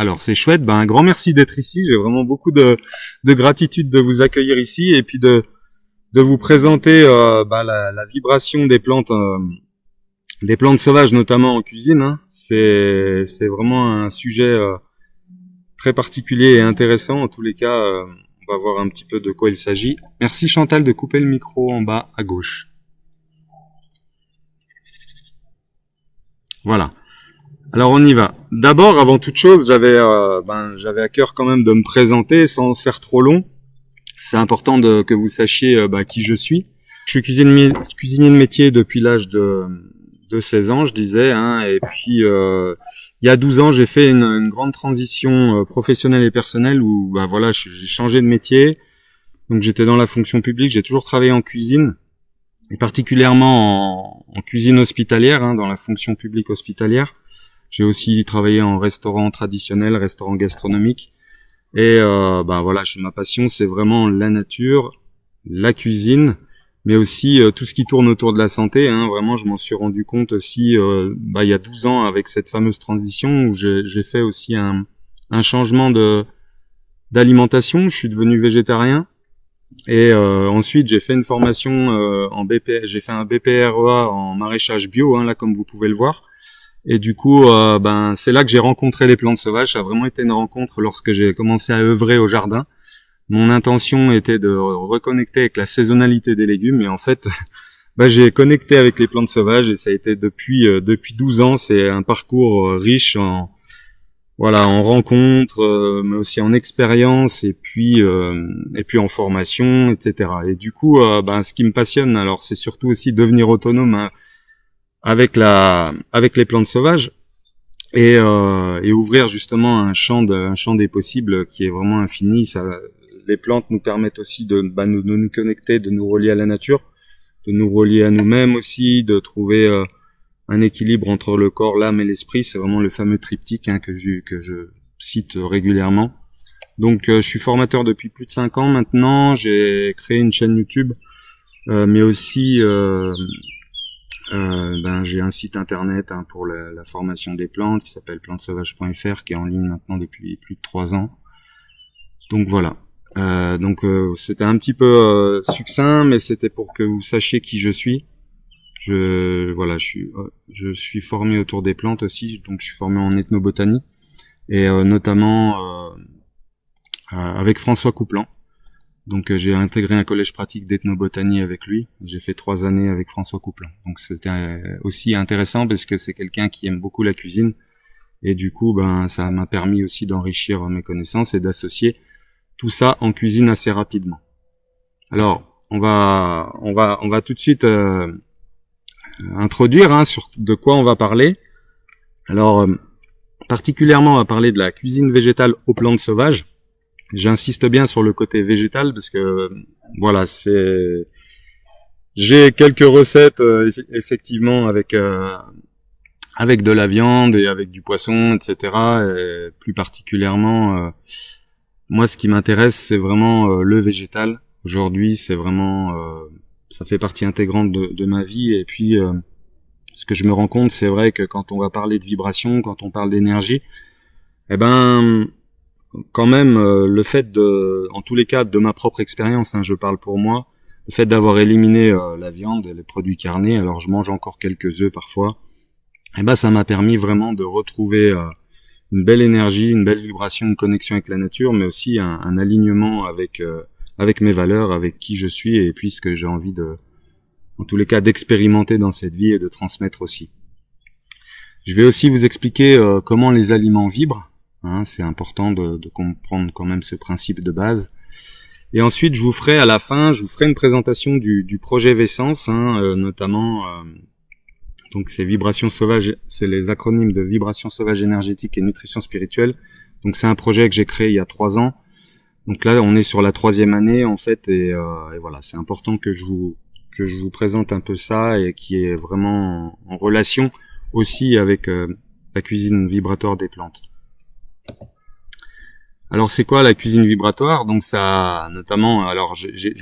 Alors c'est chouette, un grand merci d'être ici. J'ai vraiment beaucoup de gratitude de vous accueillir ici et puis de vous présenter la vibration des plantes sauvages, notamment en cuisine. Hein. C'est vraiment un sujet très particulier et intéressant. En tous les cas, on va voir un petit peu de quoi il s'agit. Merci Chantal de couper le micro en bas à gauche. Voilà. Alors on y va. D'abord, avant toute chose, j'avais à cœur quand même de me présenter sans faire trop long. C'est important que vous sachiez qui je suis. Je suis cuisinier de métier depuis l'âge de 16 ans, je disais, hein, et puis il y a 12 ans, j'ai fait une grande transition professionnelle et personnelle où j'ai changé de métier. Donc j'étais dans la fonction publique, j'ai toujours travaillé en cuisine, et particulièrement en cuisine hospitalière, hein, dans la fonction publique hospitalière. J'ai aussi travaillé en restaurant traditionnel, restaurant gastronomique. Et ma passion, c'est vraiment la nature, la cuisine, mais aussi tout ce qui tourne autour de la santé. Hein. Vraiment, je m'en suis rendu compte aussi il y a 12 ans avec cette fameuse transition où j'ai fait aussi un changement d'alimentation. Je suis devenu végétarien. Et ensuite, j'ai fait une formation en BP. J'ai fait un BPREA en maraîchage bio, hein, là comme vous pouvez le voir. Et du coup, c'est là que j'ai rencontré les plantes sauvages. Ça a vraiment été une rencontre lorsque j'ai commencé à œuvrer au jardin. Mon intention était de reconnecter avec la saisonnalité des légumes. Et en fait, j'ai connecté avec les plantes sauvages et ça a été depuis 12 ans. C'est un parcours riche en rencontres, mais aussi en expérience et puis en formation, etc. Et du coup, ce qui me passionne, alors, c'est surtout aussi devenir autonome, hein, avec les plantes sauvages et ouvrir justement un champ des possibles qui est vraiment infini. Les plantes nous permettent aussi de nous connecter, de nous relier à la nature, de nous relier à nous-mêmes aussi, de trouver un équilibre entre le corps, l'âme et l'esprit. C'est vraiment le fameux triptyque, hein, que je cite régulièrement. Donc je suis formateur depuis plus de 5 ans maintenant. J'ai créé une chaîne YouTube, mais aussi j'ai un site internet, hein, pour la formation des plantes qui s'appelle plantesauvages.fr, qui est en ligne maintenant depuis plus de 3 ans. Donc voilà. C'était un petit peu succinct, mais c'était pour que vous sachiez qui je suis. Je suis formé autour des plantes aussi, donc je suis formé en ethnobotanie et notamment avec François Couplan. Donc j'ai intégré un collège pratique d'ethnobotanie avec lui. J'ai fait 3 années avec François Couplan. Donc c'était aussi intéressant parce que c'est quelqu'un qui aime beaucoup la cuisine et du coup ça m'a permis aussi d'enrichir mes connaissances et d'associer tout ça en cuisine assez rapidement. Alors on va tout de suite introduire, hein, sur de quoi on va parler. Alors particulièrement on va parler de la cuisine végétale aux plantes sauvages. J'insiste bien sur le côté végétal parce que j'ai quelques recettes effectivement avec de la viande et avec du poisson, etc. Et plus particulièrement, moi ce qui m'intéresse c'est vraiment le végétal. Aujourd'hui c'est vraiment ça fait partie intégrante de ma vie et puis ce que je me rends compte, c'est vrai que quand on va parler de vibration, quand on parle d'énergie, quand même, le fait en tous les cas, de ma propre expérience, hein, je parle pour moi, le fait d'avoir éliminé la viande et les produits carnés, alors je mange encore quelques œufs parfois, ça m'a permis vraiment de retrouver une belle énergie, une belle vibration, une connexion avec la nature, mais aussi un alignement avec mes valeurs, avec qui je suis et puis ce que j'ai envie en tous les cas, d'expérimenter dans cette vie et de transmettre aussi. Je vais aussi vous expliquer comment les aliments vibrent. Hein, c'est important de comprendre quand même ce principe de base. Et ensuite, à la fin, je vous ferai une présentation du projet Vessence, hein, notamment, donc c'est vibrations sauvages, c'est les acronymes de vibrations sauvages énergétiques et nutrition spirituelle. Donc c'est un projet que j'ai créé il y a 3 ans. Donc là, on est sur la 3e année en fait, et voilà, c'est important que je vous présente un peu ça et qui est vraiment en relation aussi avec la cuisine vibratoire des plantes. Alors c'est quoi la cuisine vibratoire? Donc ça, notamment, alors j'ai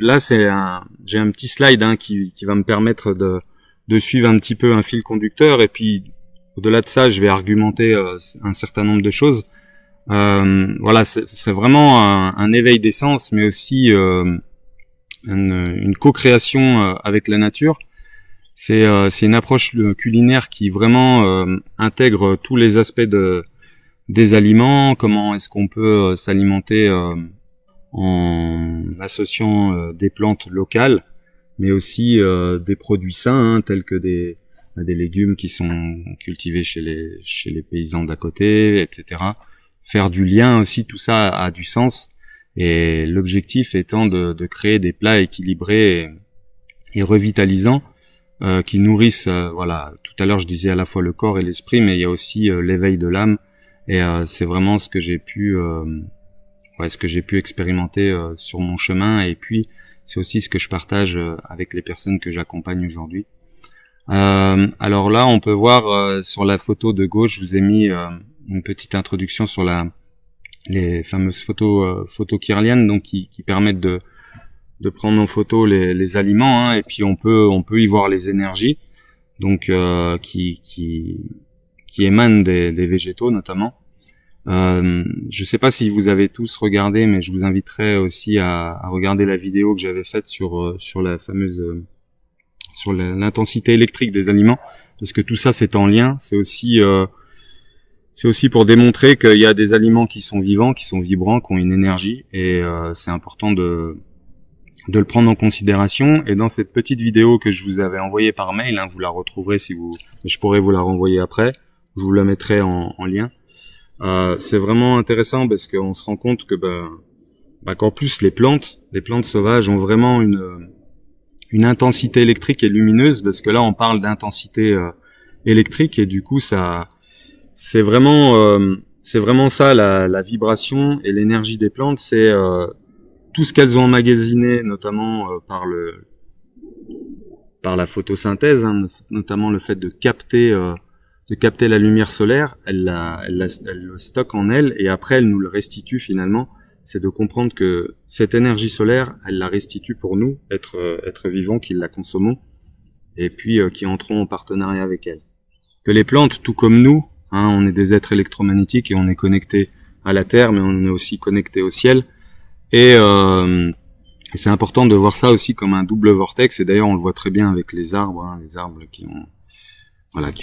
un petit slide, hein, qui va me permettre de suivre un petit peu un fil conducteur et puis au-delà de ça, je vais argumenter un certain nombre de choses. Voilà, c'est vraiment un éveil des sens, mais aussi une co-création avec la nature. C'est une approche culinaire qui vraiment intègre tous les aspects des aliments. Comment est-ce qu'on peut s'alimenter en associant des plantes locales, mais aussi des produits sains, hein, tels que des légumes qui sont cultivés chez les paysans d'à côté, etc. Faire du lien aussi, tout ça a du sens. Et l'objectif étant de créer des plats équilibrés et revitalisants qui nourrissent, voilà. Tout à l'heure, je disais à la fois le corps et l'esprit, mais il y a aussi l'éveil de l'âme. Et c'est vraiment ce que j'ai pu expérimenter sur mon chemin. Et puis, c'est aussi ce que je partage avec les personnes que j'accompagne aujourd'hui. Alors là, on peut voir sur la photo de gauche, je vous ai mis une petite introduction sur les fameuses photos kirlianes, donc qui permettent de prendre en photo les aliments, hein, et puis on peut y voir les énergies, donc qui émanent des végétaux notamment. Je sais pas si vous avez tous regardé, mais je vous inviterai aussi à regarder la vidéo que j'avais faite sur la fameuse sur l'intensité électrique des aliments, parce que tout ça c'est en lien. C'est aussi pour démontrer qu'il y a des aliments qui sont vivants, qui sont vibrants, qui ont une énergie, et c'est important de le prendre en considération. Et dans cette petite vidéo que je vous avais envoyée par mail, hein, vous la retrouverez je pourrais vous la renvoyer après, je vous la mettrai en lien. C'est vraiment intéressant parce qu'on se rend compte que qu'en plus les plantes sauvages ont vraiment une intensité électrique et lumineuse, parce que là on parle d'intensité électrique, et du coup ça c'est vraiment ça la vibration et l'énergie des plantes. C'est tout ce qu'elles ont emmagasiné, notamment par la photosynthèse, hein, notamment le fait de capter la lumière solaire. Elle le stocke en elle, et après elle nous le restitue finalement. C'est de comprendre que cette énergie solaire, elle la restitue pour nous, être vivants, qui la consommons, et puis qui entrons en partenariat avec elle. Que les plantes, tout comme nous, hein, on est des êtres électromagnétiques et on est connecté à la Terre, mais on est aussi connecté au ciel. Et c'est important de voir ça aussi comme un double vortex. Et d'ailleurs, on le voit très bien avec les arbres, hein, les arbres qui ont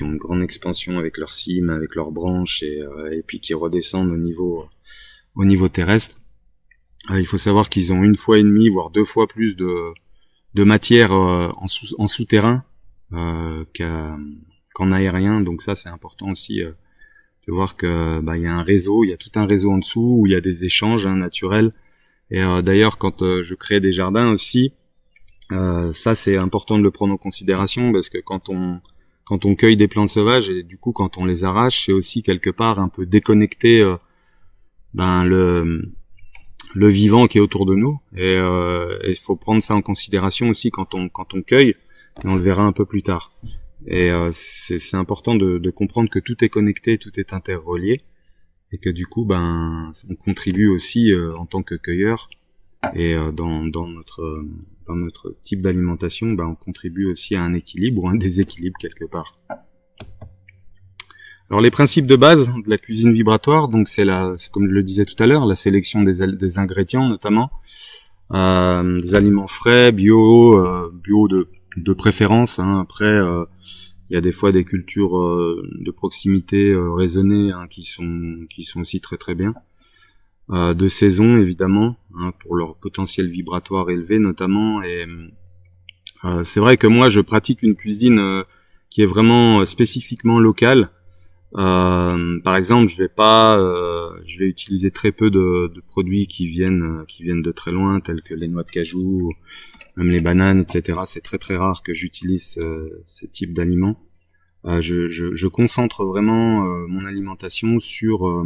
une grande expansion avec leurs cimes, avec leurs branches, et puis qui redescendent au niveau terrestre. Il faut savoir qu'ils ont 1,5 fois, voire 2 fois plus de matière en souterrain qu'en aérien. Donc ça, c'est important aussi de voir que il y a un réseau, il y a tout un réseau en dessous où il y a des échanges, hein, naturels. Et d'ailleurs, quand je crée des jardins aussi, ça c'est important de le prendre en considération, parce que quand on cueille des plantes sauvages, et du coup quand on les arrache, c'est aussi quelque part un peu déconnecter le vivant qui est autour de nous. Et il faut prendre ça en considération aussi quand on cueille, et on le verra un peu plus tard. Et c'est important de comprendre que tout est connecté, tout est interrelié, et que du coup on contribue aussi en tant que cueilleur, et dans notre type d'alimentation, on contribue aussi à un équilibre ou un déséquilibre quelque part. Alors les principes de base de la cuisine vibratoire, donc c'est comme je le disais tout à l'heure, la sélection des ingrédients, notamment des aliments frais, bio de préférence, hein. Après il y a des fois des cultures de proximité raisonnées, hein, qui sont aussi très très bien. De saison évidemment, hein, pour leur potentiel vibratoire élevé notamment. Et c'est vrai que moi je pratique une cuisine qui est vraiment spécifiquement locale. Par exemple, je vais utiliser très peu de produits qui viennent de très loin, tels que les noix de cajou, même les bananes, etc. C'est très très rare que j'utilise ces types d'aliments. Je concentre vraiment mon alimentation sur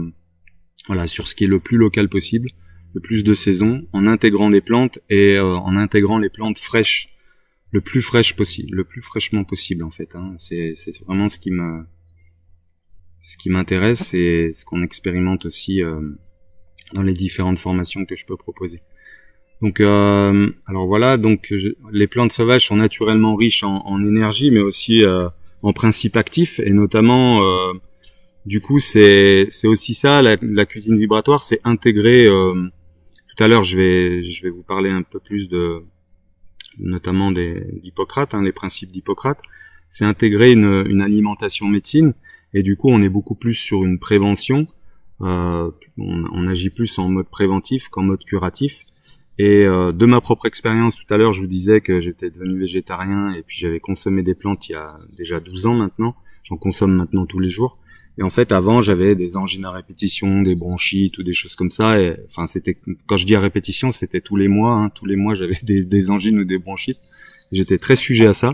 ce qui est le plus local possible, le plus de saison, en intégrant des plantes, et en intégrant les plantes fraîches, le plus fraîchement possible en fait, hein. C'est vraiment ce qui m'intéresse, et ce qu'on expérimente aussi dans les différentes formations que je peux proposer. Donc alors voilà, donc les plantes sauvages sont naturellement riches en énergie, mais aussi en principes actifs, et notamment Du coup, c'est aussi ça, la cuisine vibratoire, c'est intégrer. Tout à l'heure, je vais vous parler un peu plus notamment d'Hippocrate, les principes d'Hippocrate. C'est intégrer une alimentation médecine, et du coup, on est beaucoup plus sur une prévention. On agit plus en mode préventif qu'en mode curatif. Et de ma propre expérience, tout à l'heure, je vous disais que j'étais devenu végétarien et puis j'avais consommé des plantes il y a déjà 12 ans maintenant. J'en consomme maintenant tous les jours. Et en fait, avant, j'avais des angines à répétition, des bronchites ou des choses comme ça. Et enfin, c'était, quand je dis à répétition, c'était tous les mois. Tous les mois, j'avais des angines ou des bronchites. J'étais très sujet à ça.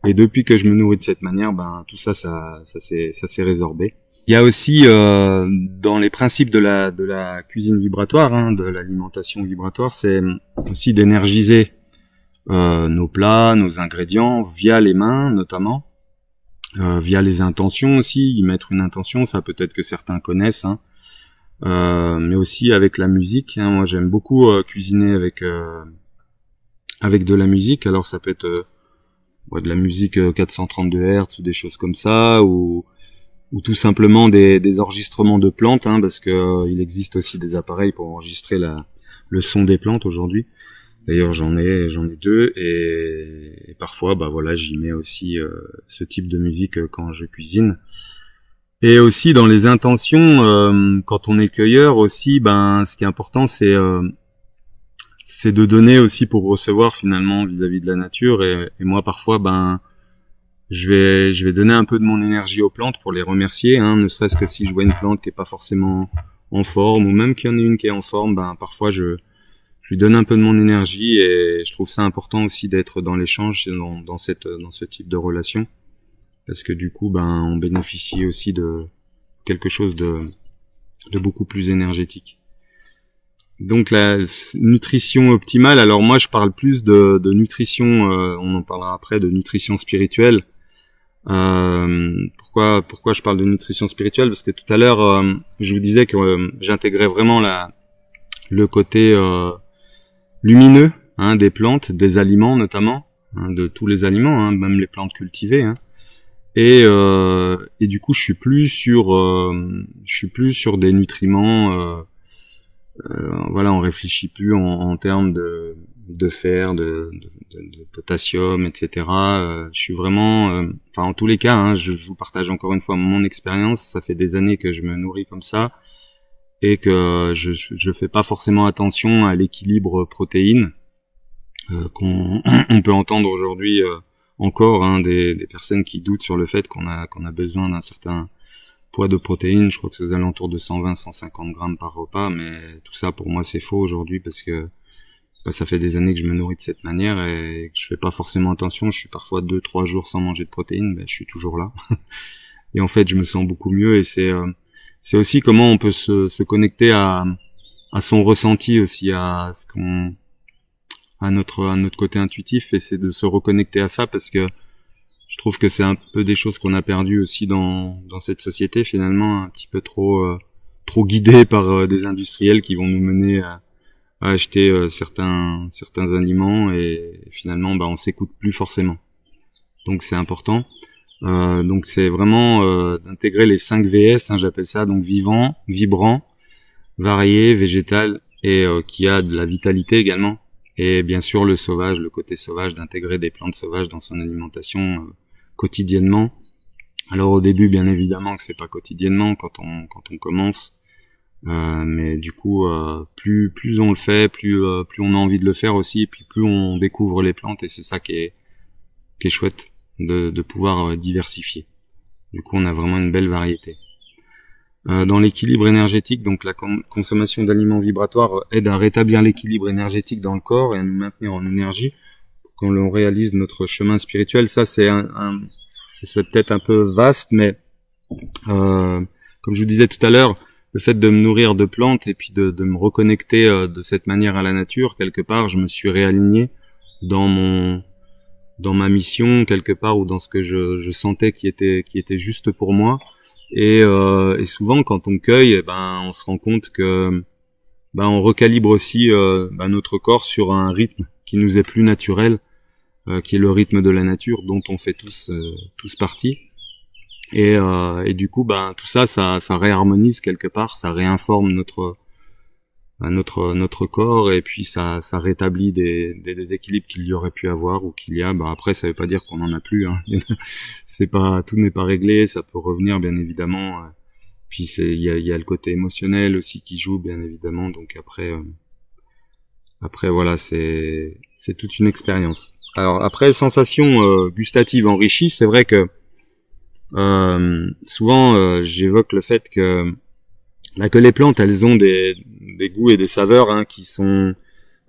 Et depuis que je me nourris de cette manière, tout ça s'est résorbé. Il y a aussi dans les principes de la cuisine vibratoire, de l'alimentation vibratoire, c'est aussi d'énergiser nos plats, nos ingrédients via les mains notamment, via les intentions aussi. Y mettre une intention, ça peut-être que certains connaissent, mais aussi avec la musique. Moi, j'aime beaucoup cuisiner avec de la musique. Alors ça peut être de la musique 432 Hz ou des choses comme ça, ou tout simplement des enregistrements de plantes, parce que il existe aussi des appareils pour enregistrer le son des plantes aujourd'hui. D'ailleurs, j'en ai 2, et parfois, j'y mets aussi ce type de musique quand je cuisine. Et aussi dans les intentions, quand on est cueilleur aussi, ce qui est important, c'est de donner aussi pour recevoir finalement vis-à-vis de la nature. Et moi, parfois, je vais donner un peu de mon énergie aux plantes pour les remercier, ne serait-ce que si je vois une plante qui est pas forcément en forme, ou même qu'il y en ait une qui est en forme, parfois je lui donne un peu de mon énergie, et je trouve ça important aussi d'être dans l'échange, dans ce type de relation, parce que du coup, on bénéficie aussi de quelque chose de beaucoup plus énergétique. Donc la nutrition optimale, alors moi je parle plus de nutrition, on en parlera après, de nutrition spirituelle. Pourquoi je parle de nutrition spirituelle? Parce que tout à l'heure, je vous disais que j'intégrais vraiment le côté lumineux des plantes, des aliments notamment, de tous les aliments, même les plantes cultivées. Et du coup, je suis plus sur des nutriments. On réfléchit plus en termes de fer, de potassium, etc. Je suis vraiment, en tous les cas, je vous partage encore une fois mon expérience. Ça fait des années que je me nourris comme ça, et que je fais pas forcément attention à l'équilibre protéines qu'on peut entendre aujourd'hui encore, des personnes qui doutent sur le fait qu'on a besoin d'un certain poids de protéines. Je crois que c'est aux alentours de 120-150 grammes par repas, mais tout ça pour moi c'est faux aujourd'hui, parce que ça fait des années que je me nourris de cette manière et que je fais pas forcément attention. Je suis parfois 2-3 jours sans manger de protéines, je suis toujours là. Et en fait je me sens beaucoup mieux, et c'est aussi comment on peut se connecter à son ressenti aussi, à notre côté intuitif, et c'est de se reconnecter à ça, parce que je trouve que c'est un peu des choses qu'on a perdues aussi dans cette société, finalement, un petit peu trop guidé par des industriels qui vont nous mener à acheter certains aliments, et finalement on s'écoute plus forcément. Donc c'est important. Donc c'est vraiment d'intégrer les 5 VS, j'appelle ça, donc vivant, vibrant, varié, végétal, et qui a de la vitalité également. Et bien sûr le sauvage, le côté sauvage, d'intégrer des plantes sauvages dans son alimentation quotidiennement. Alors au début, bien évidemment que c'est pas quotidiennement quand on commence, mais du coup plus on le fait, plus on a envie de le faire aussi, et puis plus on découvre les plantes, et c'est ça qui est chouette, de pouvoir diversifier. Du coup on a vraiment une belle variété. Dans l'équilibre énergétique, donc la consommation d'aliments vibratoires aide à rétablir l'équilibre énergétique dans le corps et à nous maintenir en énergie pour qu'on l'on réalise notre chemin spirituel. Ça c'est c'est peut-être un peu vaste, mais comme je vous disais tout à l'heure, le fait de me nourrir de plantes et puis de me reconnecter de cette manière à la nature, quelque part je me suis réaligné dans ma mission quelque part, ou dans ce que je sentais qui était juste pour moi. Et souvent quand on cueille, on se rend compte que on recalibre aussi notre corps sur un rythme qui nous est plus naturel, qui est le rythme de la nature, dont on fait tous partie. Et du coup, tout ça, ça réharmonise quelque part, ça réinforme notre corps, et puis ça rétablit des déséquilibres qu'il y aurait pu avoir ou qu'il y a. Après, ça veut pas dire qu'on en a plus, hein. Tout n'est pas réglé, ça peut revenir bien évidemment. Puis il y a le côté émotionnel aussi qui joue bien évidemment. Donc après voilà, c'est toute une expérience. Alors après, sensation gustative enrichie, c'est vrai que souvent j'évoque le fait que les plantes, elles ont des goûts et des saveurs, hein, qui sont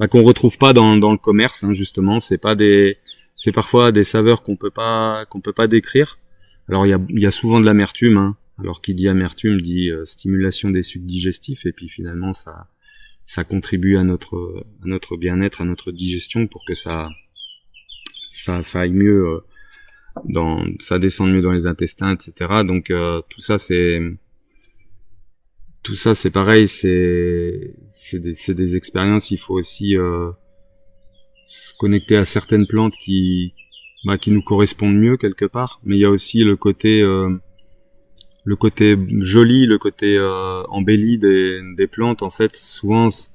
qu'on retrouve pas dans le commerce, hein, justement. C'est parfois des saveurs qu'on peut pas décrire. Alors il y a souvent de l'amertume, hein. Alors qui dit amertume dit stimulation des sucs digestifs, et puis finalement ça contribue à notre bien-être, à notre digestion, pour que ça aille mieux ça descende mieux dans les intestins, etc. Donc tout ça c'est pareil, c'est des expériences. Il faut aussi se connecter à certaines plantes qui nous correspondent mieux quelque part, mais il y a aussi le côté joli, le côté embelli des plantes. En fait, souvent, ce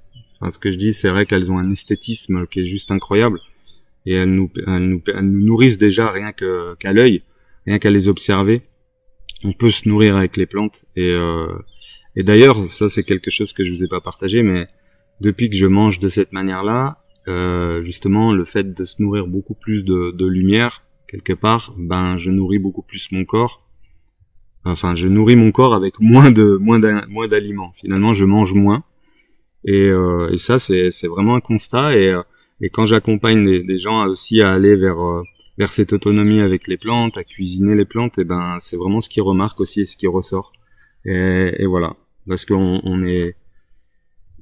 que je dis, c'est vrai qu'elles ont un esthétisme qui est juste incroyable, et elles nous nourrissent déjà rien qu'à l'œil, rien qu'à les observer. On peut se nourrir avec les plantes, et d'ailleurs, ça c'est quelque chose que je vous ai pas partagé, mais depuis que je mange de cette manière-là, justement, le fait de se nourrir beaucoup plus de lumière, quelque part, je nourris beaucoup plus mon corps. Enfin, je nourris mon corps avec moins d'aliments. Finalement, je mange moins. Et ça, c'est vraiment un constat. Et quand j'accompagne des gens aussi à aller vers cette autonomie avec les plantes, à cuisiner les plantes, c'est vraiment ce qui remarque aussi et ce qui ressort. Et voilà. Parce qu'on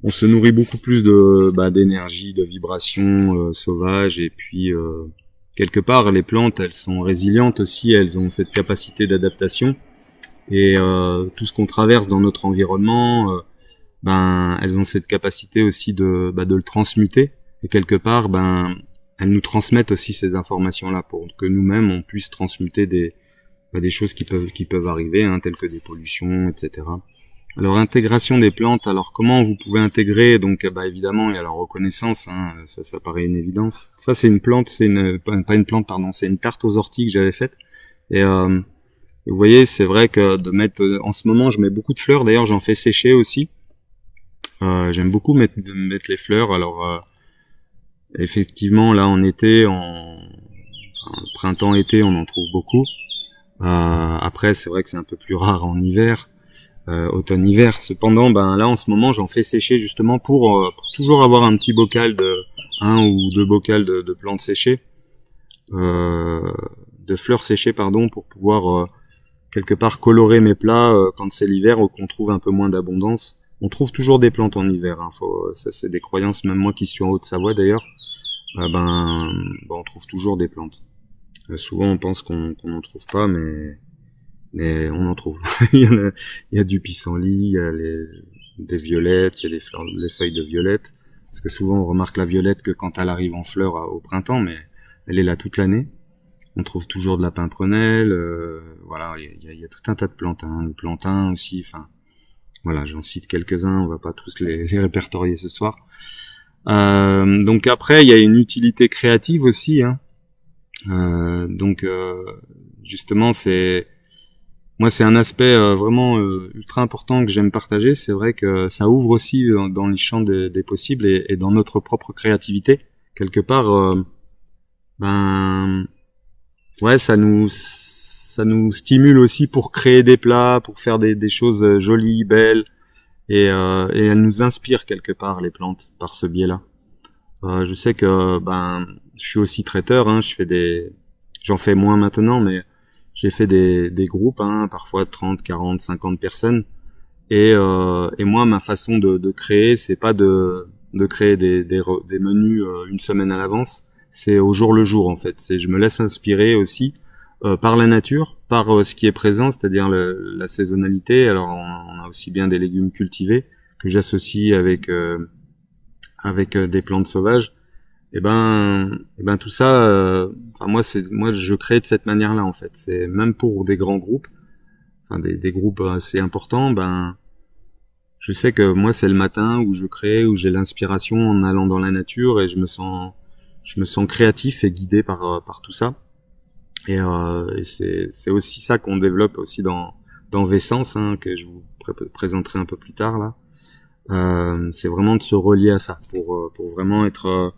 se nourrit beaucoup plus d'énergie, de vibrations sauvages, et puis quelque part les plantes, elles sont résilientes aussi, elles ont cette capacité d'adaptation, et tout ce qu'on traverse dans notre environnement, elles ont cette capacité aussi de le transmuter, et quelque part elles nous transmettent aussi ces informations là pour que nous-mêmes on puisse transmuter des choses qui peuvent arriver, hein, telles que des pollutions, etc. Alors, intégration des plantes. Alors, comment vous pouvez intégrer? Donc, évidemment, il y a la reconnaissance, hein, ça paraît une évidence. Ça, c'est une plante, pas une plante, pardon, c'est une tarte aux orties que j'avais faite. Et vous voyez, c'est vrai que de mettre, en ce moment, je mets beaucoup de fleurs. D'ailleurs, j'en fais sécher aussi. J'aime beaucoup mettre les fleurs. Alors, effectivement, là, en été, printemps-été, on en trouve beaucoup. Après, c'est vrai que c'est un peu plus rare en hiver. Automne-hiver. Cependant, là en ce moment, j'en fais sécher justement pour toujours avoir un petit bocal un ou deux bocals de plantes séchées, de fleurs séchées, pardon, pour pouvoir quelque part colorer mes plats quand c'est l'hiver ou qu'on trouve un peu moins d'abondance. On trouve toujours des plantes en hiver, hein. Ça c'est des croyances, même moi qui suis en Haute-Savoie d'ailleurs, on trouve toujours des plantes. Souvent on pense qu'on n'en trouve pas, mais on en trouve. il y a du pissenlit, il y a des violettes, il y a les feuilles de violette. Parce que souvent on remarque la violette que quand elle arrive en fleurs au printemps, mais elle est là toute l'année. On trouve toujours de la pimprenelle, voilà, il y a tout un tas de plantes, hein, le plantain aussi, enfin, voilà, j'en cite quelques-uns, on va pas tous les répertorier ce soir. Donc après, il y a une utilité créative aussi, hein. Justement, moi, c'est un aspect vraiment ultra important que j'aime partager. C'est vrai que ça ouvre aussi dans les champs des possibles, et dans notre propre créativité. Quelque part, ouais, ça nous stimule aussi pour créer des plats, pour faire des choses jolies, belles, et elles nous inspirent quelque part, les plantes, par ce biais-là. Je sais que je suis aussi traiteur, hein, j'en fais moins maintenant, mais j'ai fait des groupes, hein, parfois 30, 40, 50 personnes. Et moi, ma façon de créer, c'est pas de créer des menus une semaine à l'avance. C'est au jour le jour, en fait. Je me laisse inspirer aussi par la nature, par ce qui est présent, c'est-à-dire la saisonnalité. Alors, on a aussi bien des légumes cultivés que j'associe avec des plantes sauvages. Et tout ça, moi je crée de cette manière-là, en fait. C'est même pour des grands groupes, des groupes assez importants, je sais que moi c'est le matin où je crée, où j'ai l'inspiration en allant dans la nature et je me sens créatif et guidé par tout ça. Et c'est aussi ça qu'on développe aussi dans Vessence, hein, que je vous présenterai un peu plus tard là. C'est vraiment de se relier à ça pour vraiment être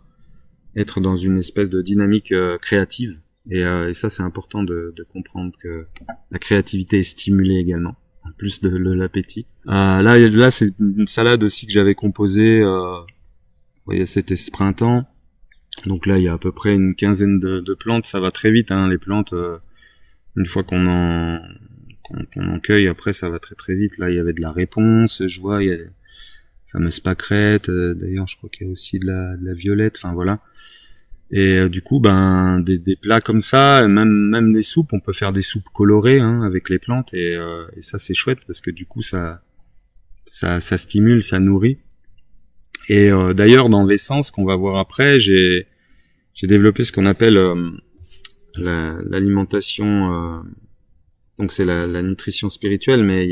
dans une espèce de dynamique créative. Et ça c'est important de comprendre que la créativité est stimulée également, en plus de l'appétit. Là c'est une salade aussi que j'avais composée. Vous voyez, c'était ce printemps. Donc là, il y a à peu près une quinzaine de plantes. Ça va très vite, hein, les plantes. Une fois qu'on en cueille, après, ça va très très vite. Là, il y avait de la réponse. Je vois, il y a les fameuses pâquerettes. D'ailleurs, je crois qu'il y a aussi de la violette. Enfin voilà. Et du coup, des plats comme ça, même des soupes. On peut faire des soupes colorées, hein, avec les plantes. Et ça, c'est chouette parce que du coup, ça stimule, ça nourrit. Et d'ailleurs, dans Vessence, qu'on va voir après, j'ai développé ce qu'on appelle l'alimentation. Donc c'est la nutrition spirituelle, mais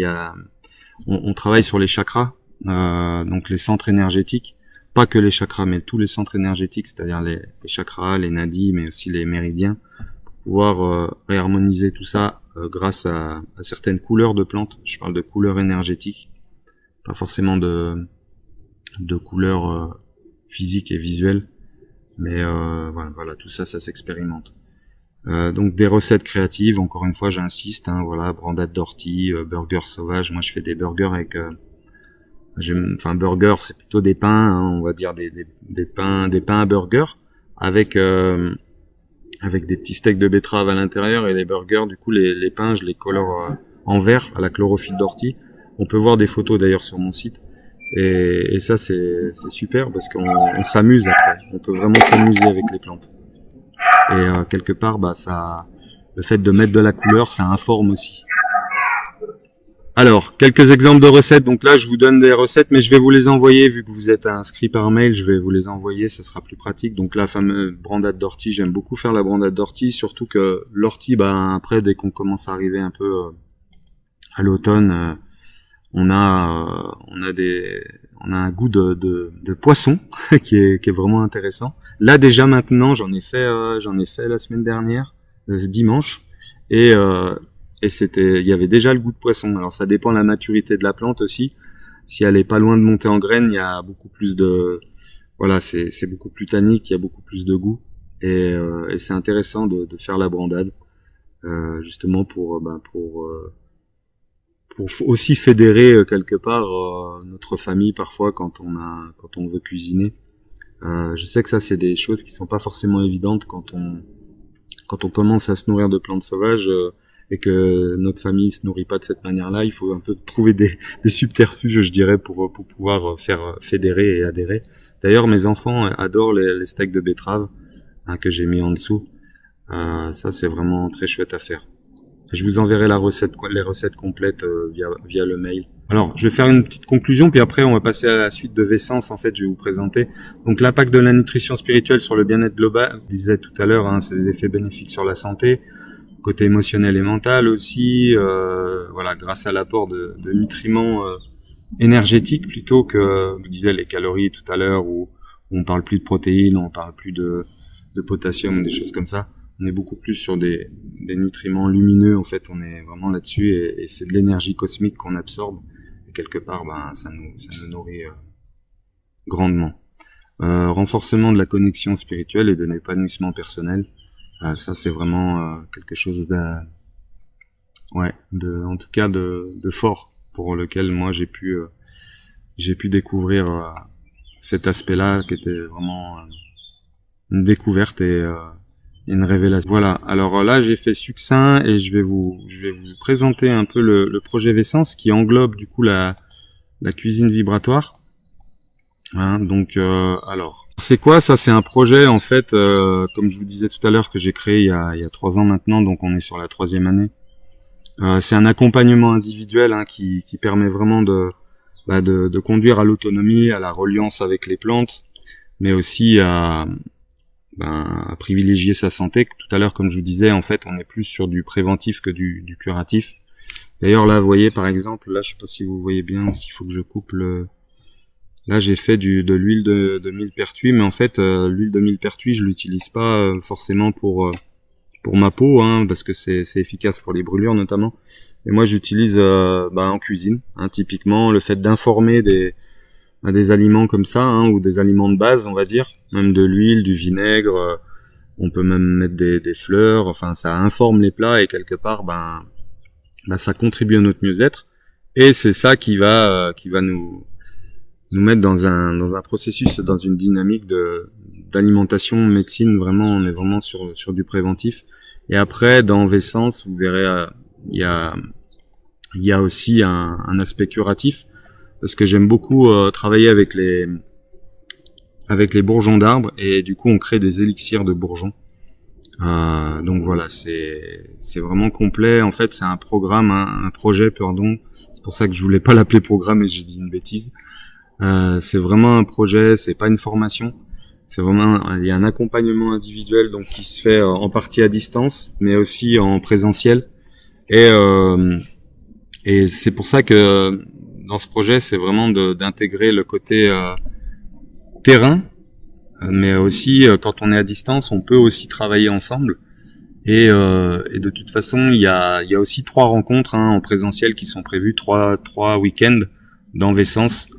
on travaille sur les chakras, donc les centres énergétiques, pas que les chakras, mais tous les centres énergétiques, c'est-à-dire les chakras, les nadis, mais aussi les méridiens, pour pouvoir réharmoniser tout ça grâce à certaines couleurs de plantes. Je parle de couleurs énergétiques, pas forcément de couleurs physiques et visuelles, mais voilà, tout ça s'expérimente. Donc des recettes créatives, encore une fois j'insiste, hein, voilà, brandade d'ortie, burger sauvage. Moi je fais des burgers avec burger c'est plutôt des pains, hein, on va dire des pains à burger avec des petits steaks de betterave à l'intérieur, et les burgers, du coup les pains je les colore en vert à la chlorophylle d'ortie. On peut voir des photos d'ailleurs sur mon site. Et ça c'est super parce qu'on s'amuse après. On peut vraiment s'amuser avec les plantes. Et quelque part, le fait de mettre de la couleur, ça informe aussi. Alors, quelques exemples de recettes. Donc là, je vous donne des recettes, mais je vais vous les envoyer, vu que vous êtes inscrit par mail, je vais vous les envoyer, ça sera plus pratique. Donc la fameuse brandade d'ortie, j'aime beaucoup faire la brandade d'ortie, surtout que l'ortie, après, dès qu'on commence à arriver un peu à l'automne, on a un goût de poisson qui est vraiment intéressant. Là déjà maintenant, j'en ai fait la semaine dernière, dimanche, et il y avait déjà le goût de poisson. Alors ça dépend de la maturité de la plante aussi. Si elle est pas loin de monter en graines, il y a beaucoup plus c'est beaucoup plus tannique, il y a beaucoup plus de goût, et c'est intéressant de faire la brandade, justement pour aussi fédérer quelque part notre famille parfois quand on veut cuisiner. Je sais que ça c'est des choses qui sont pas forcément évidentes quand on commence à se nourrir de plantes sauvages, et que notre famille se nourrit pas de cette manière-là. Il faut un peu trouver des subterfuges, je dirais, pour pouvoir faire fédérer et adhérer. D'ailleurs, mes enfants adorent les steaks de betterave, hein, que j'ai mis en dessous. Ça c'est vraiment très chouette à faire. Je vous enverrai les recettes complètes via le mail. Alors, je vais faire une petite conclusion, puis après on va passer à la suite de Vessence. En fait, je vais vous présenter donc l'impact de la nutrition spirituelle sur le bien-être global. Je disais tout à l'heure, hein, c'est des effets bénéfiques sur la santé, côté émotionnel et mental aussi. Grâce à l'apport de nutriments énergétiques plutôt que, je disais, les calories tout à l'heure, où on parle plus de protéines, on parle plus de potassium ou des choses comme ça. On est beaucoup plus sur des nutriments lumineux, en fait, on est vraiment là-dessus, et c'est de l'énergie cosmique qu'on absorbe, et quelque part, ça nous nourrit grandement. Renforcement de la connexion spirituelle et de l'épanouissement personnel, ça c'est vraiment quelque chose en tout cas de fort, pour lequel moi j'ai pu découvrir cet aspect-là, qui était vraiment une découverte et une révélation. Voilà, alors là j'ai fait succinct, et je vais vous présenter un peu le projet Vessence, qui englobe du coup la cuisine vibratoire. Hein, donc alors, c'est quoi ça? C'est un projet en fait, comme je vous disais tout à l'heure, que j'ai créé il y a 3 ans maintenant, donc on est sur la 3e année. C'est un accompagnement individuel, hein, qui permet vraiment de conduire à l'autonomie, à la reliance avec les plantes, mais aussi à privilégier sa santé. Tout à l'heure, comme je vous disais, en fait, on est plus sur du préventif que du curatif. D'ailleurs là, vous voyez par exemple, là je sais pas si vous voyez bien, s'il faut que je coupe le... Là j'ai fait de l'huile de millepertuis, mais en fait l'huile de millepertuis je l'utilise pas forcément pour ma peau, hein, parce que c'est efficace pour les brûlures notamment. Et moi j'utilise en cuisine, hein, typiquement le fait d'informer des aliments comme ça, hein, ou des aliments de base on va dire, même de l'huile, du vinaigre, on peut même mettre des fleurs, enfin ça informe les plats et quelque part ça contribue à notre mieux-être, et c'est ça qui va nous mettre dans un processus, dans une dynamique d'alimentation, médecine, vraiment on est vraiment sur du préventif. Et après dans Vessence, vous verrez il y a aussi un aspect curatif, parce que j'aime beaucoup travailler avec les bourgeons d'arbres, et du coup on crée des élixirs de bourgeons. Donc voilà, c'est vraiment complet. En fait, c'est un programme, un projet, pardon. C'est pour ça que je voulais pas l'appeler programme et j'ai dit une bêtise. C'est vraiment un projet, c'est pas une formation. C'est vraiment, il y a un accompagnement individuel donc qui se fait en partie à distance, mais aussi en présentiel. Et c'est pour ça que dans ce projet, c'est vraiment d'intégrer le côté terrain, mais aussi quand on est à distance, on peut aussi travailler ensemble. Et de toute façon, il y a aussi 3 rencontres en présentiel qui sont prévues, 3 week-ends dans Vessence.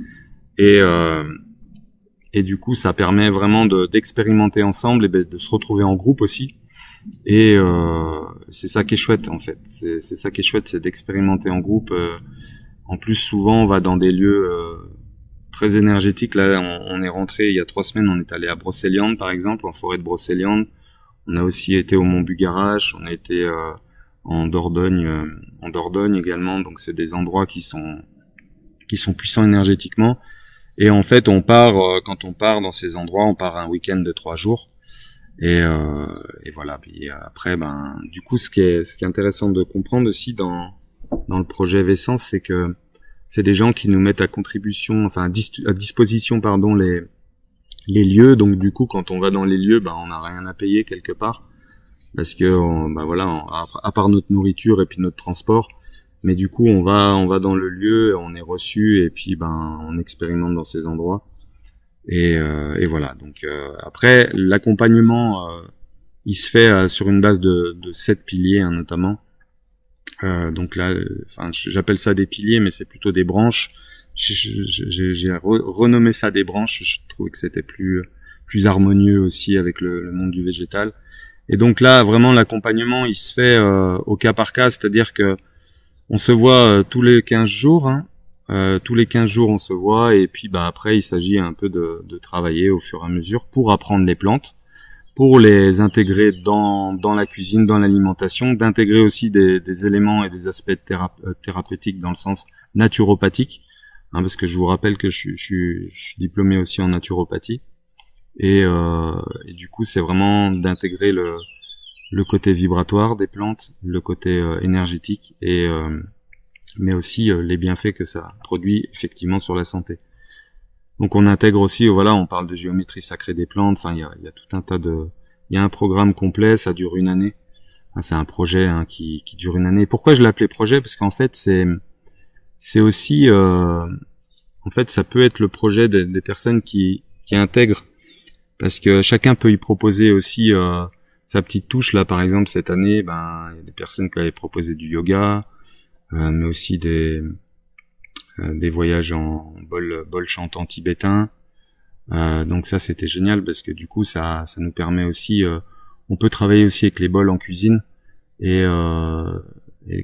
Et du coup, ça permet vraiment d'expérimenter ensemble et de se retrouver en groupe aussi. Et c'est ça qui est chouette en fait. C'est ça qui est chouette, c'est d'expérimenter en groupe. En plus, souvent, on va dans des lieux très énergétiques. Là, on est rentré il y a 3 semaines. On est allé à Brocéliande, par exemple, en forêt de Brocéliande. On a aussi été au Mont Bugarache. On a été en Dordogne également. Donc, c'est des endroits qui sont puissants énergétiquement. Et en fait, quand on part dans ces endroits, on part un week-end de 3 jours. Et voilà. Puis après, du coup, ce qui est intéressant de comprendre aussi dans le projet Vessence, c'est que c'est des gens qui nous mettent à contribution, enfin à disposition, pardon, les lieux. Donc du coup, quand on va dans les lieux, on n'a rien à payer quelque part, parce que à part notre nourriture et puis notre transport. Mais du coup, on va dans le lieu, on est reçu et puis on expérimente dans ces endroits. Et voilà. Donc après, l'accompagnement, il se fait sur une base de 7 piliers, notamment. Donc là, j'appelle ça des piliers, mais c'est plutôt des branches. J'ai renommé ça des branches. Je trouvais que c'était plus harmonieux aussi avec le monde du végétal. Et donc là, vraiment, l'accompagnement, il se fait au cas par cas, c'est-à-dire que on se voit tous les 15 jours. Tous les 15 jours, on se voit, et puis après, il s'agit un peu de travailler au fur et à mesure pour apprendre les plantes, pour les intégrer dans la cuisine, dans l'alimentation, d'intégrer aussi des éléments et des aspects thérapeutiques dans le sens naturopathique, parce que je vous rappelle que je suis diplômé aussi en naturopathie, et du coup c'est vraiment d'intégrer le côté vibratoire des plantes, le côté énergétique, mais aussi les bienfaits que ça produit effectivement sur la santé. Donc on intègre aussi, on parle de géométrie sacrée des plantes, il y a tout un tas il y a un programme complet, ça dure 1 année. C'est un projet qui dure 1 année. Pourquoi je l'ai appelé projet? Parce qu'en fait c'est aussi en fait ça peut être le projet des personnes qui intègrent, parce que chacun peut y proposer aussi sa petite touche. Là par exemple cette année, il y a des personnes qui avaient proposé du yoga, mais aussi des voyages en bol chantant tibétain. Donc ça c'était génial, parce que du coup ça nous permet aussi, on peut travailler aussi avec les bols en cuisine, et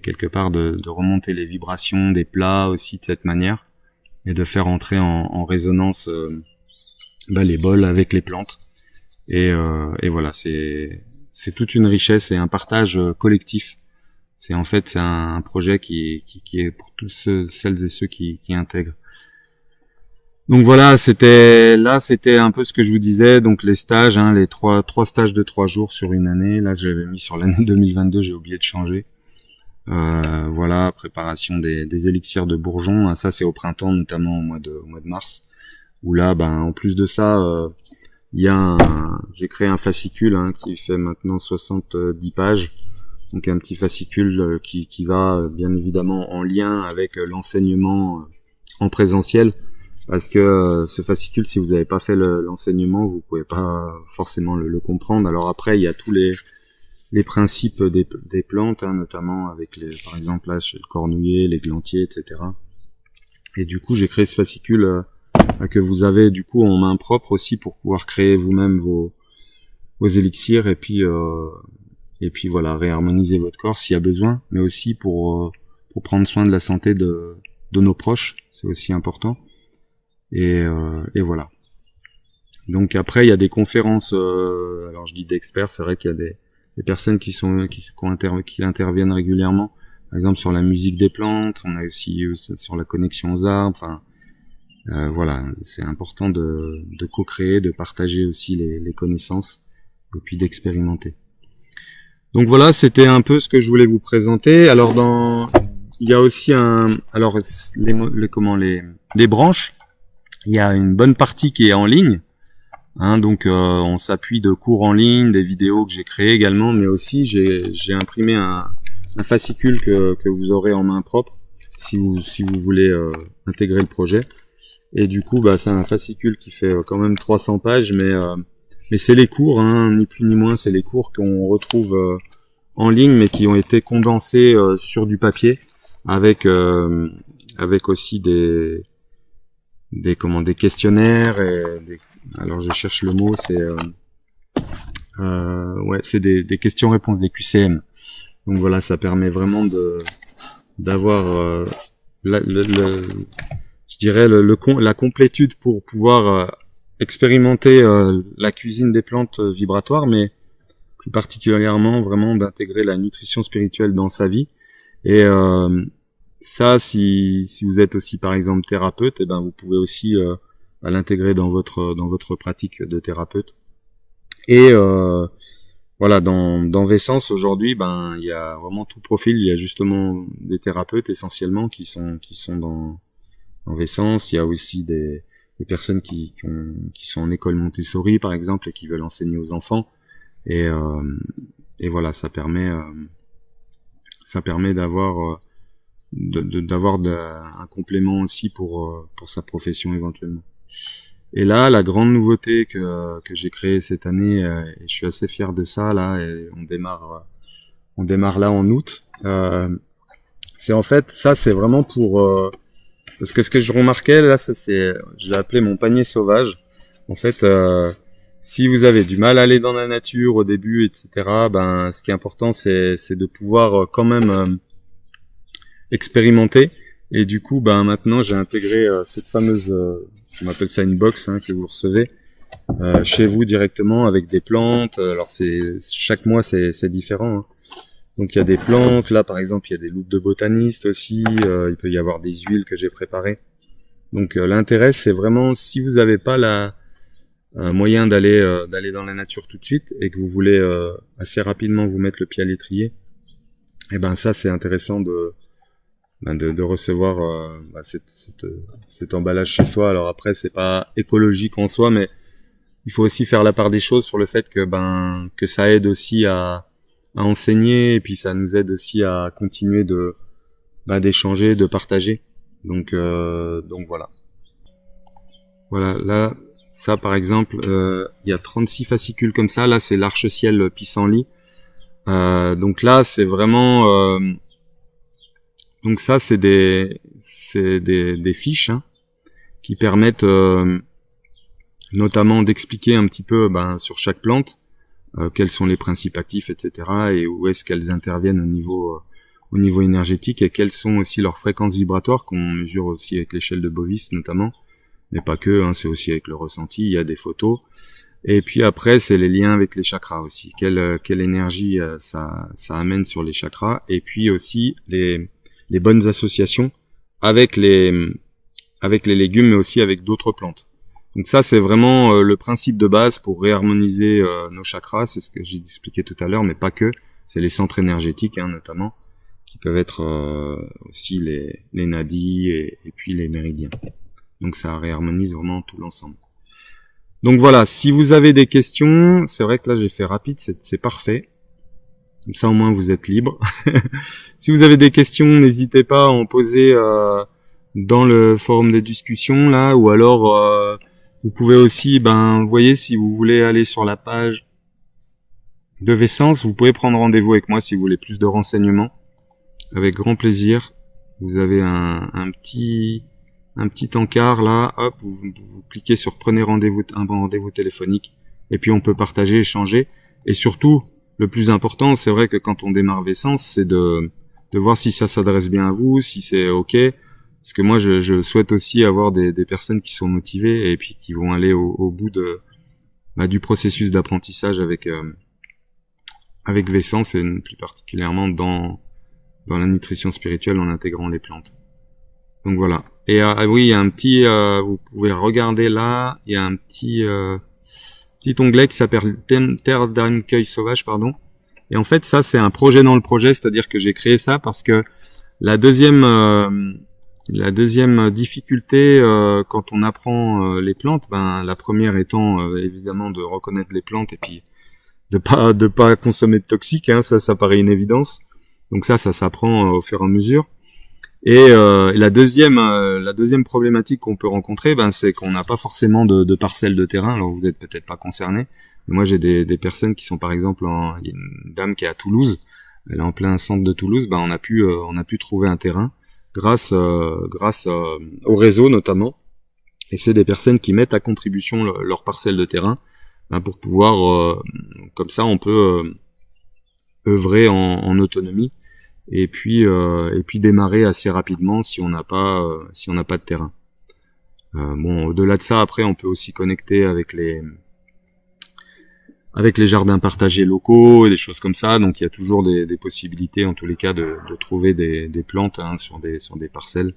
quelque part de remonter les vibrations des plats aussi de cette manière, et de faire entrer en résonance les bols avec les plantes, et voilà, c'est toute une richesse et un partage collectif. C'est un projet qui est pour tous celles et ceux qui intègrent. Donc voilà, c'était un peu ce que je vous disais. Donc les stages, les trois stages de 3 jours sur 1 année. Là, j'avais mis sur l'année 2022, j'ai oublié de changer. Voilà, préparation des élixirs de bourgeons. Ça, c'est au printemps, notamment au mois de mars. Où là, en plus de ça, j'ai créé un fascicule qui fait maintenant 70 pages. Donc un petit fascicule qui va bien évidemment en lien avec l'enseignement en présentiel, parce que ce fascicule, si vous n'avez pas fait l'enseignement, vous pouvez pas forcément le comprendre. Alors après, il y a tous les principes des plantes, hein, notamment avec par exemple là, le cornouiller, l'églantier, etc. Et du coup, j'ai créé ce fascicule que vous avez du coup en main propre aussi pour pouvoir créer vous-même vos élixirs et puis voilà, réharmoniser votre corps s'il y a besoin, mais aussi pour prendre soin de la santé de nos proches, c'est aussi important. Et voilà. Donc après, il y a des conférences, alors je dis d'experts, c'est vrai qu'il y a des personnes qui interviennent régulièrement, par exemple sur la musique des plantes, on a aussi sur la connexion aux arbres, enfin voilà, c'est important de co-créer, de partager aussi les connaissances et puis d'expérimenter. Donc voilà, c'était un peu ce que je voulais vous présenter. Alors il y a aussi les branches, il y a une bonne partie qui est en ligne. Hein, donc on s'appuie de cours en ligne, des vidéos que j'ai créées également, mais aussi j'ai imprimé un fascicule que vous aurez en main propre si vous voulez intégrer le projet. Et du coup, c'est un fascicule qui fait quand même 300 pages, mais c'est les cours, hein, ni plus ni moins, c'est les cours qu'on retrouve en ligne, mais qui ont été condensés sur du papier, avec aussi des questionnaires alors je cherche le mot, c'est des questions-réponses, des QCM. Donc voilà, ça permet vraiment d'avoir je dirais la complétude pour pouvoir expérimenter la cuisine des plantes vibratoires, mais plus particulièrement vraiment d'intégrer la nutrition spirituelle dans sa vie. Et ça, si vous êtes aussi par exemple thérapeute, vous pouvez aussi l'intégrer dans votre pratique de thérapeute. Et voilà, dans Vessence aujourd'hui, il y a vraiment tout profil. Il y a justement des thérapeutes essentiellement qui sont dans Vessence. Il y a aussi des personnes qui sont en école Montessori par exemple et qui veulent enseigner aux enfants. Et voilà, ça permet d'avoir un complément aussi pour sa profession éventuellement. Et là, la grande nouveauté que j'ai créée cette année, et je suis assez fier de ça là, et on démarre là en août. C'est en fait ça, c'est vraiment pour parce que ce que je remarquais là, je l'ai appelé mon panier sauvage. En fait, si vous avez du mal à aller dans la nature au début, etc., ce qui est important, c'est de pouvoir quand même expérimenter. Et du coup, maintenant, j'ai intégré cette fameuse, on appelle ça une box, hein, que vous recevez chez vous directement avec des plantes. Alors chaque mois c'est différent. Hein. Donc il y a des plantes. Là, par exemple, il y a des loupes de botanistes aussi. Il peut y avoir des huiles que j'ai préparées. Donc l'intérêt, c'est vraiment si vous n'avez pas un moyen d'aller dans la nature tout de suite et que vous voulez assez rapidement vous mettre le pied à l'étrier, et ça c'est intéressant de recevoir cet emballage chez soi. Alors après c'est pas écologique en soi, mais il faut aussi faire la part des choses sur le fait que ça aide aussi à enseigner, et puis ça nous aide aussi à continuer d'échanger, de partager. Donc voilà. Voilà, là ça par exemple, il y a 36 fascicules comme ça. Là c'est l'arc-ciel pissenlit. Donc là c'est vraiment donc ça c'est des fiches, hein, qui permettent notamment d'expliquer un petit peu sur chaque plante quels sont les principes actifs, etc., et où est-ce qu'elles interviennent au niveau énergétique, et quelles sont aussi leurs fréquences vibratoires qu'on mesure aussi avec l'échelle de Bovis notamment, mais pas que, hein, c'est aussi avec le ressenti. Il y a des photos. Et puis après, c'est les liens avec les chakras aussi. Quelle énergie ça amène sur les chakras, et puis aussi les bonnes associations avec les légumes, mais aussi avec d'autres plantes. Donc ça, c'est vraiment le principe de base pour réharmoniser nos chakras. C'est ce que j'ai expliqué tout à l'heure, mais pas que. C'est les centres énergétiques, hein, notamment, qui peuvent être aussi les nadis et puis les méridiens. Donc ça réharmonise vraiment tout l'ensemble. Donc voilà, si vous avez des questions, c'est vrai que là j'ai fait rapide, c'est parfait. Comme ça, au moins, vous êtes libre. Si vous avez des questions, n'hésitez pas à en poser dans le forum de discussion là, ou alors vous pouvez aussi, vous voyez, si vous voulez aller sur la page de Vessence, vous pouvez prendre rendez-vous avec moi si vous voulez plus de renseignements. Avec grand plaisir. Vous avez un petit encart là, hop, vous cliquez sur prenez rendez-vous, un bon rendez-vous téléphonique, et puis on peut partager, échanger, et surtout, le plus important, c'est vrai que quand on démarre Vessence, c'est de voir si ça s'adresse bien à vous, si c'est ok, parce que moi je souhaite aussi avoir des personnes qui sont motivées et puis qui vont aller au bout du processus d'apprentissage avec Vessence, et plus particulièrement dans la nutrition spirituelle en intégrant les plantes. Donc voilà. Et oui, il y a un petit, vous pouvez regarder là, il y a un petit onglet qui s'appelle Terre d'accueil sauvage, pardon. Et en fait, ça, c'est un projet dans le projet, c'est-à-dire que j'ai créé ça parce que la deuxième difficulté quand on apprend les plantes, la première étant évidemment de reconnaître les plantes et puis de pas consommer de toxiques, hein, ça paraît une évidence. Donc ça s'apprend au fur et à mesure. Et la deuxième problématique qu'on peut rencontrer, c'est qu'on n'a pas forcément de parcelles de terrain. Alors vous n'êtes peut-être pas concerné, mais moi j'ai des personnes qui sont, par exemple, il y a une dame qui est à Toulouse, elle est en plein centre de Toulouse, on a pu trouver un terrain grâce au réseau notamment. Et c'est des personnes qui mettent à contribution leur parcelle de terrain, pour pouvoir, comme ça on peut œuvrer en autonomie. Et puis démarrer assez rapidement si on n'a pas de terrain. Au-delà de ça, après on peut aussi connecter avec les jardins partagés locaux et des choses comme ça. Donc il y a toujours des possibilités en tous les cas de trouver des plantes, hein, sur des parcelles.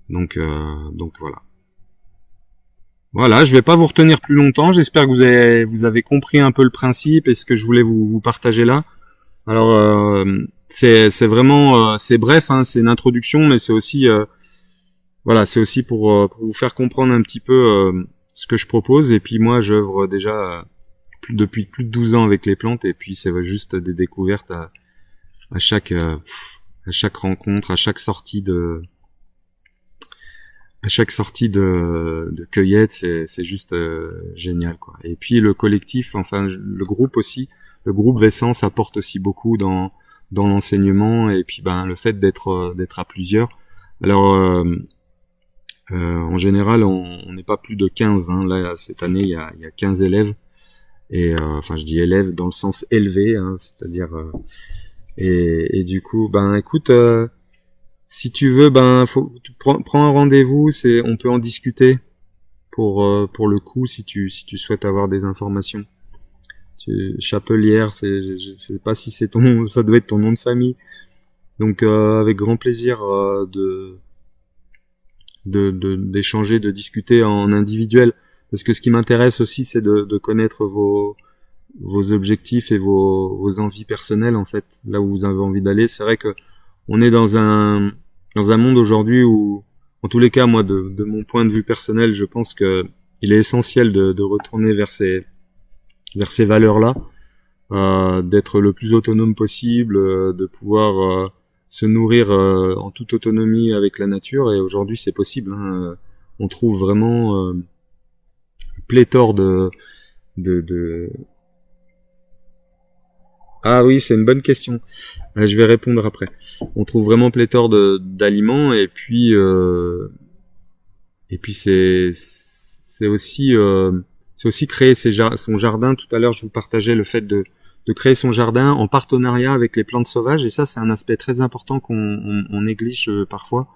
Donc voilà. Voilà, je vais pas vous retenir plus longtemps. J'espère que vous avez compris un peu le principe et ce que je voulais vous partager là. Alors c'est vraiment c'est bref, hein, c'est une introduction, mais c'est aussi c'est aussi pour vous faire comprendre un petit peu ce que je propose. Et puis moi j'œuvre déjà depuis plus de 12 ans avec les plantes, et puis c'est juste des découvertes à chaque rencontre, à chaque sortie de cueillette, c'est juste génial, quoi. Et puis le collectif, enfin le groupe aussi, le groupe Vessence apporte aussi beaucoup dans l'enseignement, et puis le fait d'être à plusieurs. Alors en général on n'est pas plus de 15, hein. Là cette année il y a 15 élèves, et je dis élèves dans le sens élevé, hein, c'est-à-dire et du coup écoute, si tu veux, prends un rendez-vous, on peut en discuter pour le coup, si tu souhaites avoir des informations. Chapelière, je sais pas si ça doit être ton nom de famille. Donc avec grand plaisir d'échanger, de discuter en individuel, parce que ce qui m'intéresse aussi, c'est de connaître vos objectifs et vos envies personnelles, en fait, là où vous avez envie d'aller. C'est vrai que on est dans un monde aujourd'hui où, en tous les cas, moi, de mon point de vue personnel, je pense que il est essentiel de retourner vers ces valeurs-là, d'être le plus autonome possible, de pouvoir se nourrir en toute autonomie avec la nature. Et aujourd'hui, c'est possible, hein. On trouve vraiment pléthore de Ah oui, c'est une bonne question. Je vais répondre après. On trouve vraiment pléthore d'aliments, et puis c'est aussi créer son jardin. Tout à l'heure, je vous partageais le fait de créer son jardin en partenariat avec les plantes sauvages, et ça, c'est un aspect très important qu'on néglige parfois.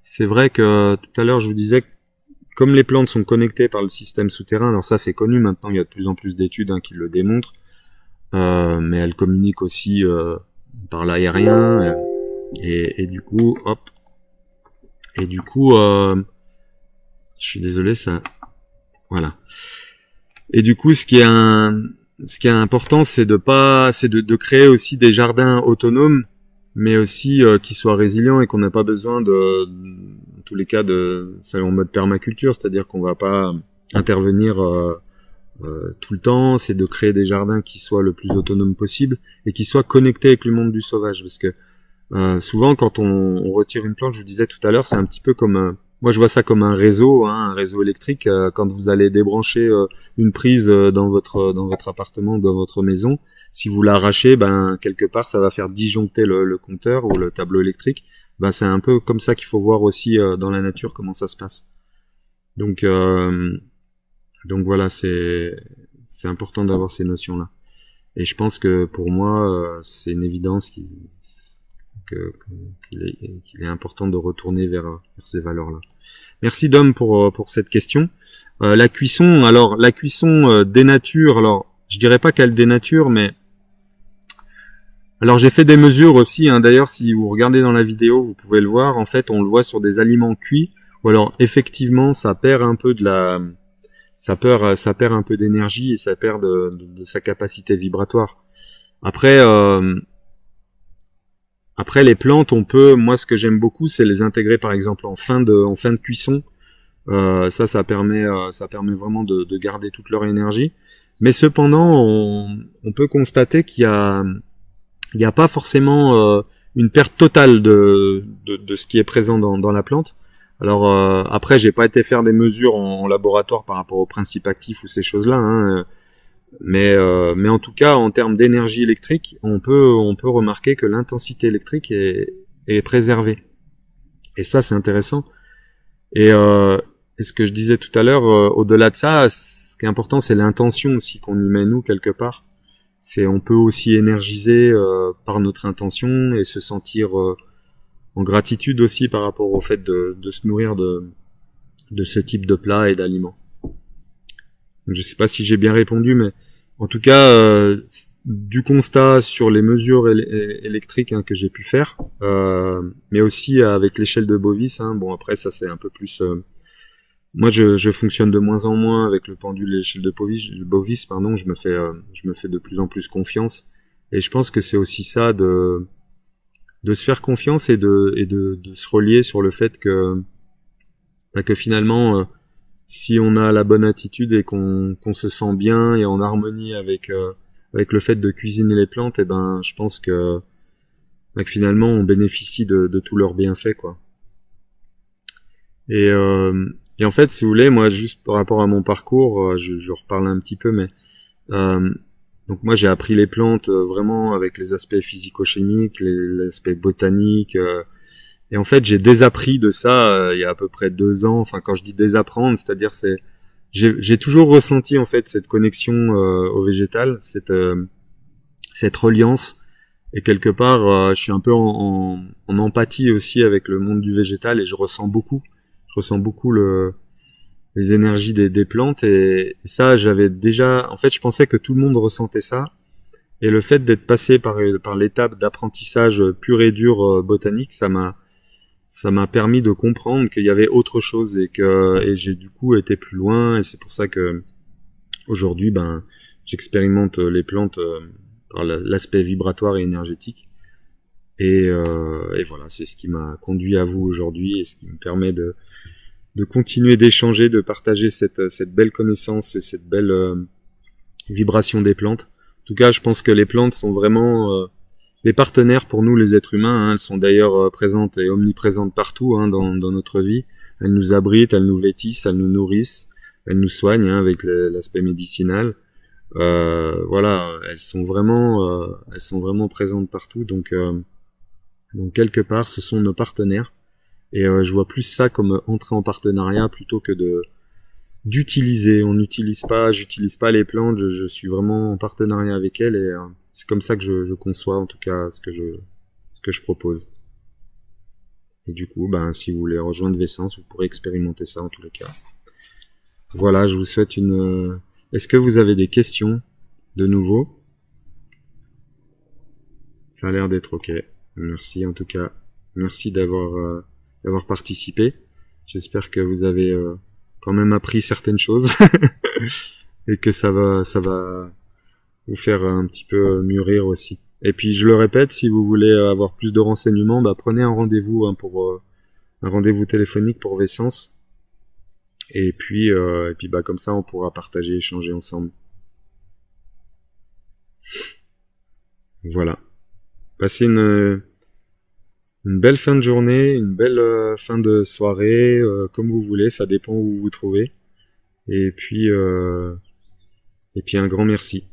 C'est vrai que tout à l'heure, je vous disais que comme les plantes sont connectées par le système souterrain, alors ça c'est connu maintenant, il y a de plus en plus d'études, hein, qui le démontrent, mais elles communiquent aussi par l'aérien, et du coup, je suis désolé, ça, voilà. Et du coup, ce qui est important, c'est de créer aussi des jardins autonomes, mais aussi qui soient résilients, et qu'on n'a pas besoin en tous les cas, ça en mode permaculture, c'est-à-dire qu'on va pas intervenir tout le temps, c'est de créer des jardins qui soient le plus autonomes possible et qui soient connectés avec le monde du sauvage. Parce que souvent, quand on retire une plante, je vous disais tout à l'heure, c'est un petit peu comme moi je vois ça comme un réseau, hein, un réseau électrique. Quand vous allez débrancher une prise dans votre appartement ou dans votre maison, si vous l'arrachez, ben quelque part ça va faire disjoncter le compteur ou le tableau électrique. Ben c'est un peu comme ça qu'il faut voir aussi dans la nature comment ça se passe. Donc voilà, c'est important d'avoir ces notions-là. Et je pense que pour moi, c'est une évidence qu'il est important de retourner vers ces valeurs-là. Merci Dom pour cette question. La cuisson, alors la cuisson dénature, alors je dirais pas qu'elle dénature, mais alors j'ai fait des mesures aussi, hein. D'ailleurs si vous regardez dans la vidéo, vous pouvez le voir, en fait on le voit sur des aliments cuits, ou alors effectivement ça perd un peu ça perd un peu d'énergie et ça perd de sa capacité vibratoire. Après les plantes, moi ce que j'aime beaucoup, c'est les intégrer par exemple en fin de cuisson. Ça permet vraiment de garder toute leur énergie. Mais cependant, on peut constater qu'il y a pas forcément une perte totale de ce qui est présent dans la plante. Alors après, j'ai pas été faire des mesures en laboratoire par rapport aux principes actifs ou ces choses-là, hein, mais en tout cas, en termes d'énergie électrique, on peut remarquer que l'intensité électrique est préservée. Et ça, c'est intéressant. Et ce que je disais tout à l'heure, au-delà de ça, ce qui est important, c'est l'intention aussi qu'on y met nous quelque part. On peut aussi énergiser par notre intention et se sentir en gratitude aussi par rapport au fait de se nourrir de ce type de plats et d'aliments. Donc, je sais pas si j'ai bien répondu, mais en tout cas, du constat sur les mesures électriques que j'ai pu faire, mais aussi avec l'échelle de Bovis. Bon, après ça c'est un peu plus. Moi, je fonctionne de moins en moins avec le pendule et l'échelle de Bovis, pardon. Je me fais de plus en plus confiance, et je pense que c'est aussi ça de se faire confiance et de se relier sur le fait que finalement si on a la bonne attitude et qu'on se sent bien et en harmonie avec le fait de cuisiner les plantes, et ben je pense que finalement on bénéficie de tous leurs bienfaits, quoi. Et en fait, si vous voulez, moi juste par rapport à mon parcours, je reparle un petit peu, mais donc moi j'ai appris les plantes vraiment avec les aspects physico-chimiques, l'aspect botanique, et en fait j'ai désappris de ça il y a à peu près 2 ans. Enfin, quand je dis désapprendre, c'est-à-dire j'ai toujours ressenti en fait cette connexion au végétal, cette reliance, et quelque part je suis un peu en empathie aussi avec le monde du végétal, et je ressens beaucoup les énergies des plantes, et ça j'avais déjà, en fait je pensais que tout le monde ressentait ça, et le fait d'être passé par l'étape d'apprentissage pur et dur botanique, ça m'a permis de comprendre qu'il y avait autre chose, et j'ai du coup été plus loin, et c'est pour ça que aujourd'hui j'expérimente les plantes par l'aspect vibratoire et énergétique, et voilà, c'est ce qui m'a conduit à vous aujourd'hui et ce qui me permet de continuer d'échanger, de partager cette belle connaissance et cette belle vibration des plantes. En tout cas, je pense que les plantes sont vraiment les partenaires pour nous, les êtres humains. Elles sont d'ailleurs présentes et omniprésentes partout dans notre vie. Elles nous abritent, elles nous vêtissent, elles nous nourrissent, elles nous soignent avec l'aspect médicinal. Voilà, elles sont vraiment présentes partout. Donc quelque part, ce sont nos partenaires. Et je vois plus ça comme entrer en partenariat plutôt que d'utiliser. J'utilise pas les plantes, je suis vraiment en partenariat avec elles, et c'est comme ça que je conçois en tout cas ce que je propose. Et du coup, si vous voulez rejoindre Vessence, vous pourrez expérimenter ça en tous les cas. Voilà, je vous souhaite Est-ce que vous avez des questions de nouveau? Ça a l'air d'être ok. Merci en tout cas. Merci d'avoir participé. J'espère que vous avez quand même appris certaines choses et que ça va vous faire un petit peu mûrir aussi. Et puis je le répète, si vous voulez avoir plus de renseignements, prenez un rendez-vous pour un rendez-vous téléphonique pour Vessence. Et puis bah comme ça, on pourra partager, échanger ensemble. Voilà. Passez une belle fin de journée, une belle fin de soirée, comme vous voulez, ça dépend où vous vous trouvez. Et puis un grand merci.